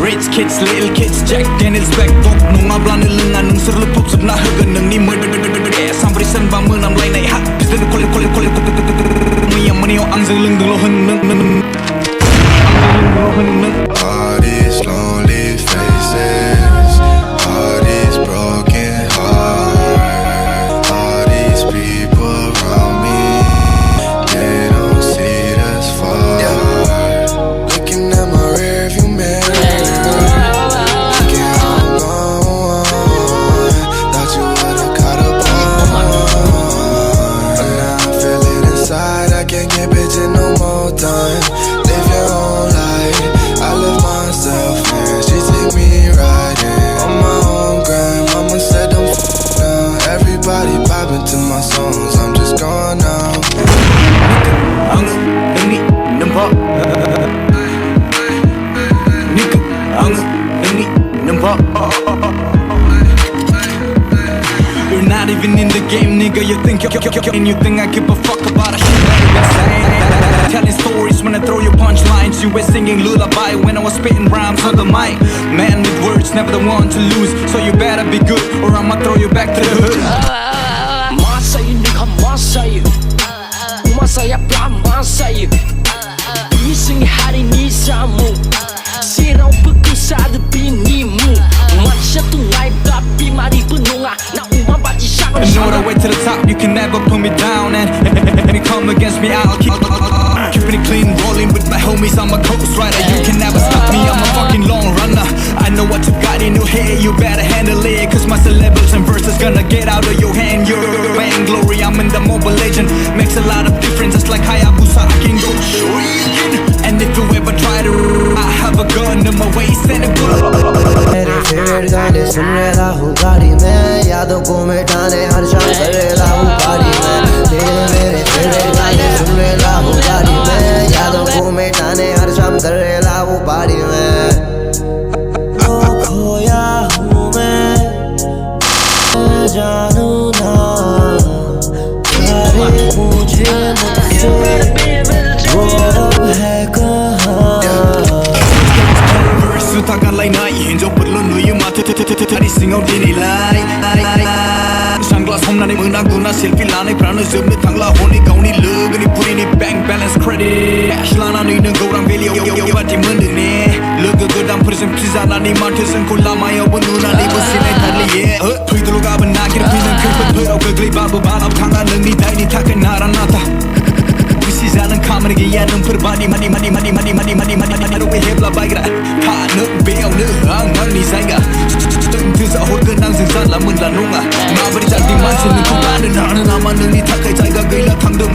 Rich kids, little kids, Jack Daniels back top nungablan lengan nung serlepuk subna hagen nung ni murder sampai sen bangun am lain naik hak bisa kolek yang menio angzeng leng dulu hen all these lonely faces, all these broken hearts, all these people around me, they don't see this far. Looking at my rearview mirror, thinking how I'm gone. Thought you would've caught up on. But now I feel it inside, I can't get bitching no more time. Live your own life, I live myself, and she take me riding on my own grind. Mama said don't now. Everybody popping to my songs, I'm just gone now. You're not even in the game, nigga. You think and you think I give a fuck about a shit that you've been saying. Telling stories when I throw you punchlines. You were singing lullaby when I was spitting rhymes on the mic. Man with words, never the one to lose. So you better be good, or I'ma throw you back to the hood. Masaya nigga, masaya. Masaya pra masaya. Ising hari ni samu. Sirau pagkusado pinimu. Mansya tungai tapi mari penunga. Na uma bati syak. I know the way to the top, you can never put me down. And you come against me, I'll keep keeping it clean, rolling with my homies. I'm a ghost rider, you can never stop me. I'm a fucking long runner. I know what you got in your head, you better handle it. Cause my syllables and verses gonna get out of your hand. You're vainglory, I'm in the mobile legend. Makes a lot of difference, just like Hayabusa, I can go shuriken. And if you ever try to, I have a gun in my waist and a bullet. मेरे favourite गाने सुन रहा हूँ गाड़ी में, यादों को मिटाने हर शाम कर रहा हूँ गाड़ी में। मेरे फेवरेट गाने सुन रहा हूँ गाड़ी में, यादों को मिटाने हर शाम कर रहा हूँ गाड़ी में। खोया हूँ मैं जानू ना, अरे मुझे मुझसे वो है कहाँ। Sutakan lain naik hinjau perlu nuyu mata tadi singau dinilai. Sunglass home nani menaguna selfie lanai prana zebni tangla honi gauni logo ni puri ni bank balance credit cash lana ni negorang value yo bati mendene logo godam present pizza nani mata sengko lama yo benuna ni besinai tali ye pui dulu ga benakir pinang kerpet berau kegli babu balap tangan ni dai ni takkan naranata. Jalan kamar gaya nung perbani mani aduh we hebla bagra ha nuk beo nu angal ni saiga tu sa hol kenang singsan la mun la nunga ma beri jadi mansin ni ku kan na nama nung ni takai jaiga gila thang de